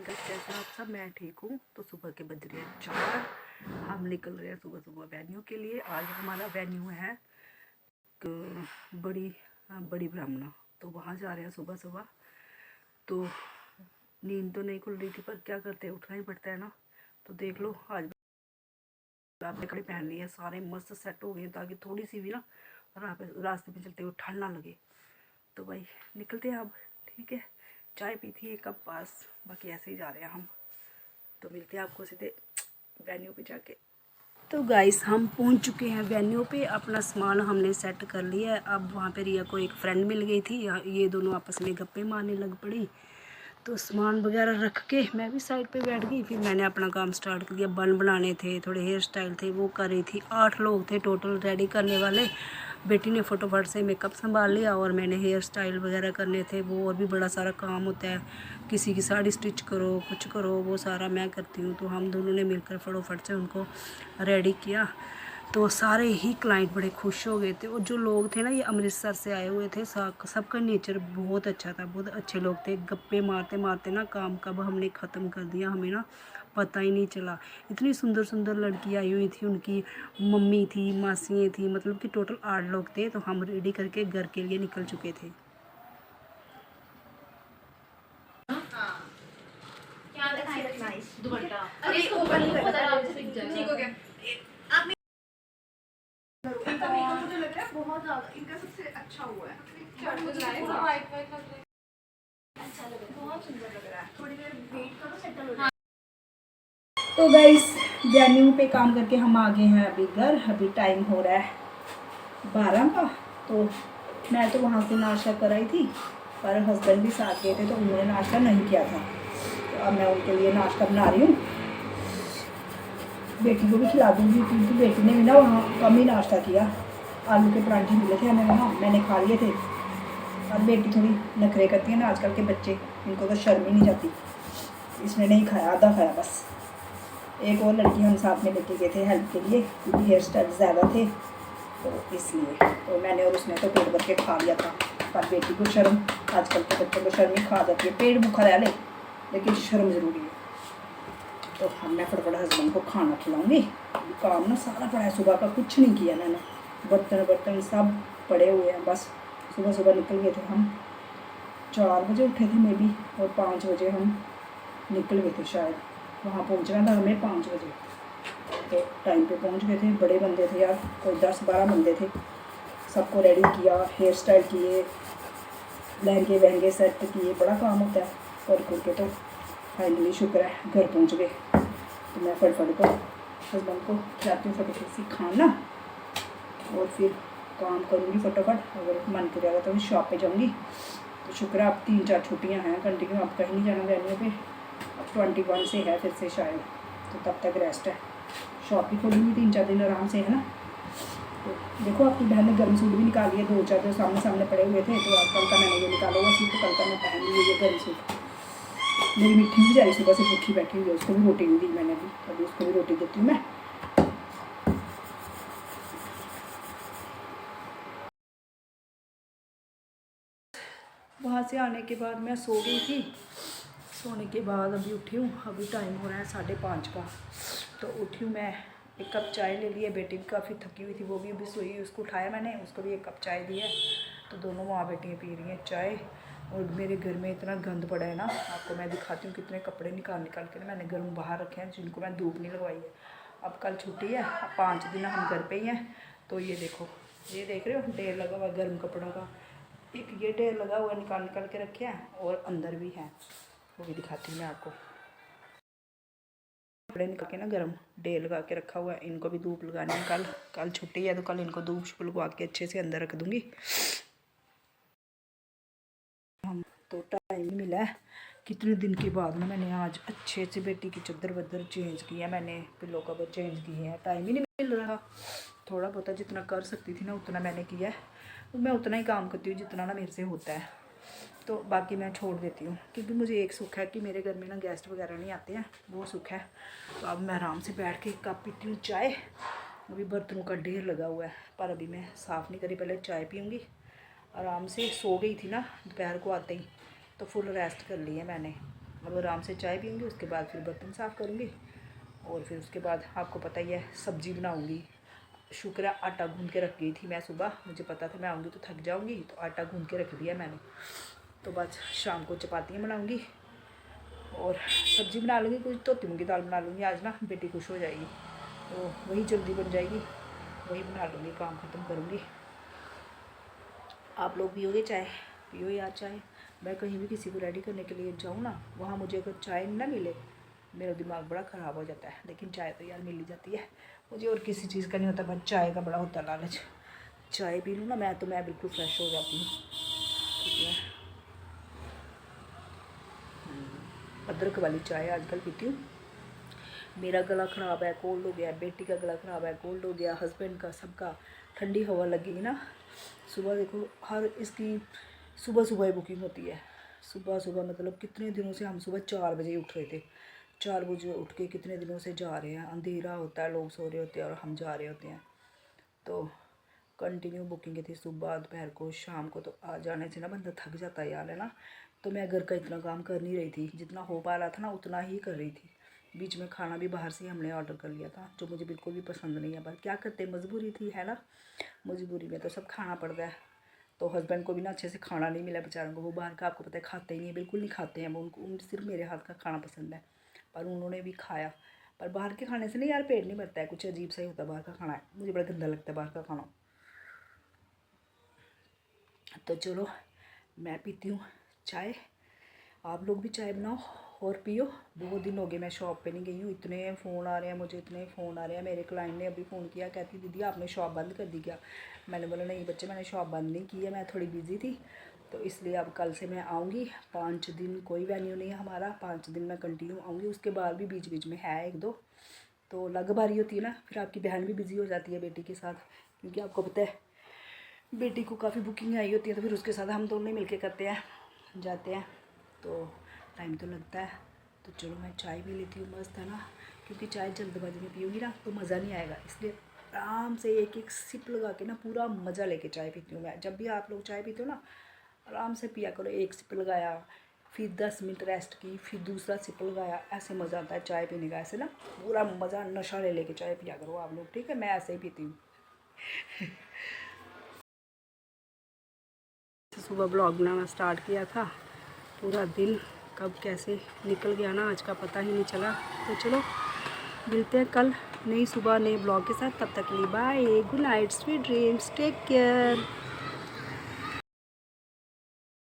कैसे आप सब? मैं ठीक हूँ। तो सुबह के बज रहे हैं 4। हम निकल रहे हैं सुबह सुबह वेन्यू के लिए। आज हमारा वेन्यू है बड़ी बड़ी ब्राह्मणा, तो वहाँ जा रहे हैं सुबह सुबह। तो नींद तो नहीं खुल रही थी, पर क्या करते हैं, उठना ही पड़ता है ना। तो देख लो, आज आपने कपड़े पहन लिए, सारे मस्त सेट हो गए, ताकि थोड़ी सी भी ना रास्ते में चलते हुए ठंड ना लगे। तो भाई निकलते हैं अब। ठीक है, चाय पी थी एक कप, पास बाकी ऐसे ही जा रहे हैं हम। तो मिलते हैं आपको सीधे वेन्यू पे जाके। तो गाइस हम पहुंच चुके हैं वेन्यू पे। अपना सामान हमने सेट कर लिया है। अब वहाँ पे रिया को एक फ्रेंड मिल गई थी, ये दोनों आपस में गप्पे मारने लग पड़ी। तो सामान वगैरह रख के मैं भी साइड पे बैठ गई। फिर मैंने अपना काम स्टार्ट कर दिया। बन बनाने थे, थोड़े हेयर स्टाइल थे, वो कर रही थी। 8 लोग थे टोटल रेडी करने वाले। बेटी ने फटोफट से मेकअप संभाल लिया और मैंने हेयर स्टाइल वगैरह करने थे। वो और भी बड़ा सारा काम होता है, किसी की साड़ी स्टिच करो, कुछ करो, वो सारा मैं करती हूँ। तो हम दोनों ने मिलकर फटोफट से उनको रेडी किया। तो सारे ही क्लाइंट बड़े खुश हो गए थे। और जो लोग थे ना, ये अमृतसर से आए हुए थे। सबका नेचर बहुत अच्छा था, बहुत अच्छे लोग थे। गप्पे मारते मारते ना काम कब हमने ख़त्म कर दिया, हमें ना पता ही नहीं चला। इतनी सुंदर सुंदर लड़की आई हुई थी, उनकी मम्मी थी, मासियाँ थी, मतलब कि टोटल 8 लोग थे। तो हम रेडी करके घर के लिए निकल चुके थे। बहुत ज्यादा इनका सबसे अच्छा हुआ है। अच्छा लग रहा है, बहुत सुंदर लग रहा है। थोड़ी देर वेट करो, सेटल हो जाए। तो गाइस वेन्यू पे काम करके हम आ गए हैं अभी घर। अभी टाइम हो रहा है 12 का। तो मैं तो वहाँ से नाश्ता कराई थी, पर हस्बैंड भी साथ गए थे, तो उन्होंने नाश्ता नहीं किया था। तो अब मैं उनके लिए नाश्ता बना रही हूँ। बेटी को भी खिला दूँगी, क्योंकि बेटी ने भी ना वहाँ कम ही नाश्ता किया। आलू के परांठे मिले थे हमें वहाँ, मैंने खा लिए थे। और बेटी थोड़ी नखरे करती है ना आजकल के बच्चे, इनको तो शर्म ही नहीं जाती। इसने नहीं खाया, आधा खाया बस। एक और लड़की हम साथ में लेके गए थे हेल्प के लिए, क्योंकि हेयर स्टाइल ज़्यादा थे, तो इसलिए। तो मैंने और उसने तो पेट भर के खा लिया था। पर बेटी को शर्म, आजकल के बच्चों को शर्म ही खा जाती है। पेट भूखा रह ले, लेकिन शर्म ज़रूरी है। तो मैं फटाफट हस्बैंड को खाना खिलाऊँगी। काम ना सारा पड़ा है, सुबह का कुछ नहीं किया मैंने। बर्तन सब पड़े हुए हैं। बस सुबह सुबह निकल गए थे हम, 4 बजे उठे थे मे बी, और 5 बजे हम निकल गए थे शायद। वहाँ पहुँचना था हमें 5 बजे। तो टाइम पे पहुँच गए थे। बड़े बंदे थे यार, कोई 10-12 बंदे थे। सबको रेडी किया, हेयर स्टाइल किए, लहंगे वहंगे सेट किए। बड़ा काम होता है कर करके। तो फाइनली शुक्र है घर पहुँच गए। तो मैं फटफट को हस्बैंड को खिलाती हूँ फटाफट से खाना, और फिर काम करूँगी फटाफट। अगर मन करेगा तो शॉप पे जाऊँगी। तो शुक्र है अब 3-4 छुट्टियाँ हैं कंटिन्यू, अब कहीं नहीं जाना वेन्यू पे। अब 21 से है फिर से शायद, तो तब तक रेस्ट है। शॉप भी खोलूँगी 3-4 दिन आराम से, है ना। तो देखो आपकी बहन ने गर्म सूट भी निकाल लिए, 2-4 जो सामने पड़े हुए थे। तो आज कल का मैंने ये निकाला हुआ सूट, तो कल का मैं पहन ली ये गर्म सूट। मेरी मिट्टी भी बेचारी सुबह से भूखी बैठी हुई है, उसको भी रोटी नहीं दी मैंने अभी उसको भी रोटी देती हूँ मैं। वहाँ से आने के बाद मैं सो गई थी। सोने के बाद अभी उठी हूँ। अभी टाइम हो रहा है 5:30 का। तो उठी हूँ मैं, एक कप चाय ले लिया। बेटी भी काफ़ी थकी हुई थी, वो भी अभी सोई, उसको उठाया मैंने, उसको भी एक कप चाय दी है। तो दोनों माँ बेटियाँ पी रही हैं चाय। और मेरे घर में इतना गंद पड़ा है ना, आपको मैं दिखाती हूँ। कितने कपड़े निकाल के ना मैंने गर्म बाहर रखे हैं, जिनको मैं धूप नहीं लगवाई है। अब कल छुट्टी है, अब 5 दिन हम घर पे ही हैं। तो ये देखो, ये देख रहे हो ढेर लगा हुआ गर्म कपड़ों का। एक ये ढेर लगा हुआ निकाल के रखे हैं, और अंदर भी हैं, वो भी दिखाती हूँ मैं आपको। कपड़े निकल के ना गर्म ढेर लगा के रखा हुआ है, इनको भी धूप लगानी है। कल छुट्टी है, तो कल इनको धूप लगवा के अच्छे से अंदर रख दूँगी। हम तो टाइम मिला है कितने दिन के बाद ना, मैंने आज अच्छे से बेटी की चादर वदर चेंज की है, मैंने पिलो कवर चेंज किए हैं। टाइम ही नहीं मिल रहा। थोड़ा बहुत जितना कर सकती थी ना उतना मैंने किया है। तो मैं उतना ही काम करती हूँ जितना ना मेरे से होता है। तो बाकी मैं छोड़ देती हूँ, क्योंकि मुझे एक सुख है कि मेरे घर में ना गेस्ट वगैरह नहीं आते हैं, वो सुख है। तो अब मैं आराम से बैठ के कप पीती हूँ चाय। अभी बर्तनों का ढेर लगा हुआ है, पर अभी मैं साफ़ नहीं करी, पहले चाय पीऊँगी। आराम से सो गई थी ना दोपहर को आते ही, तो फुल रेस्ट कर ली है मैंने। अब आराम से चाय पीऊँगी, उसके बाद फिर बर्तन साफ़ करूँगी और फिर उसके बाद आपको पता ही है सब्ज़ी बनाऊँगी। शुक्र है आटा गूँध के रख गई थी मैं सुबह, मुझे पता था मैं आऊँगी तो थक जाऊँगी, तो आटा गूँध के रख दिया मैंने। तो बस शाम को चपातियाँ बनाऊँगी और सब्ज़ी बना लूँगी, कुछ धोती मूँगी दाल बना लूँगी। आज ना बेटी खुश हो जाएगी तो वही जल्दी बन जाएगी, वही बना लूँगी, काम ख़त्म करूँगी। आप लोग पियोगे चाय? पियो यार चाय। मैं कहीं भी किसी को रेडी करने के लिए जाऊँ ना, वहाँ मुझे अगर चाय ना मिले मेरा दिमाग बड़ा ख़राब हो जाता है, लेकिन चाय तो यार मिल ही जाती है मुझे। और किसी चीज़ का नहीं होता, बस चाय का बड़ा होता है लालच। चाय पी लूँ ना मैं तो मैं बिल्कुल फ्रेश हो जाती हूँ। ठीक है, अदरक वाली चाय आजकल पीती हूँ। मेरा गला ख़राब है, कोल्ड हो गया, बेटी का गला ख़राब है, कोल्ड हो गया, हस्बैंड का, सबका। ठंडी हवा लगेगी ना, सुबह देखो हर इसकी सुबह सुबह ही बुकिंग होती है। सुबह सुबह मतलब कितने दिनों से हम सुबह 4 बजे उठ रहे थे, 4 बजे उठ के कितने दिनों से जा रहे हैं। अंधेरा होता है, लोग सो रहे होते हैं और हम जा रहे होते हैं। तो कंटिन्यू बुकिंग थी, सुबह दोपहर को शाम को। तो आ जाने से ना बंदा थक जाता है यार, है ना। तो मैं घर का इतना काम कर नहीं रही थी, जितना हो पा रहा था ना उतना ही कर रही थी। बीच में खाना भी बाहर से हमने ऑर्डर कर लिया था, जो मुझे बिल्कुल भी पसंद नहीं है, पर क्या करते, मजबूरी थी, है ना। मजबूरी में तो सब खाना पड़ता है। तो हस्बैंड को भी ना अच्छे से खाना नहीं मिला बेचारों को, वो बाहर का आपको पता है खाते ही नहीं है, बिल्कुल नहीं खाते हैं वो। उनको सिर्फ मेरे हाथ का खाना पसंद है, पर उन्होंने भी खाया। पर बाहर के खाने से नहीं यार पेट नहीं भरता है, कुछ अजीब सा ही होता है बाहर का खाना है, मुझे बड़ा गंदा लगता है बाहर का खाना। तो चलो मैं पीती हूँ चाय, आप लोग भी चाय बनाओ और पियो। बहुत दिन हो गए मैं शॉप पे नहीं गई हूँ, इतने फ़ोन आ रहे हैं मुझे, इतने फ़ोन आ रहे हैं। मेरे क्लाइंट ने अभी फ़ोन किया, कहती दीदी आपने शॉप बंद कर दी क्या? मैंने बोला नहीं बच्चे, मैंने शॉप बंद नहीं की है, मैं थोड़ी बिज़ी थी, तो इसलिए अब कल से मैं आऊँगी। 5 दिन कोई वेन्यू नहीं है हमारा, 5 दिन मैं कंटिन्यू आऊँगी। उसके बाद भी बीच बीच में है 1-2 तो लग बारी होती है ना, फिर आपकी बहन भी बिज़ी हो जाती है बेटी के साथ, क्योंकि आपको पता है बेटी को काफ़ी बुकिंग आई होती है, तो फिर उसके साथ हम दोनों ही मिलके करते हैं, जाते हैं, तो टाइम तो लगता है। तो चलो मैं चाय पी लेती हूँ मस्त, है ना, क्योंकि चाय जल्दबाजी में पीऊँगी ना तो मज़ा नहीं आएगा, इसलिए आराम से एक एक सिप लगा के ना पूरा मज़ा लेके चाय पीती हूँ मैं। जब भी आप लोग चाय पीते हो ना आराम से पिया करो, एक सिप लगाया, फिर 10 मिनट रेस्ट की, फिर दूसरा सिप लगाया, ऐसे मज़ा आता है चाय पीने का। ऐसे ना पूरा मज़ा नशा ले लेके चाय पिया करो आप लोग, ठीक है। मैं ऐसे ही पीती हूँ। सुबह ब्लॉग बनाना स्टार्ट किया था, पूरा दिन कब कैसे निकल गया ना आज का पता ही नहीं चला। तो चलो मिलते हैं कल नई सुबह नए ब्लॉग के साथ, तब तक के लिए bye, good night, sweet dreams, take care.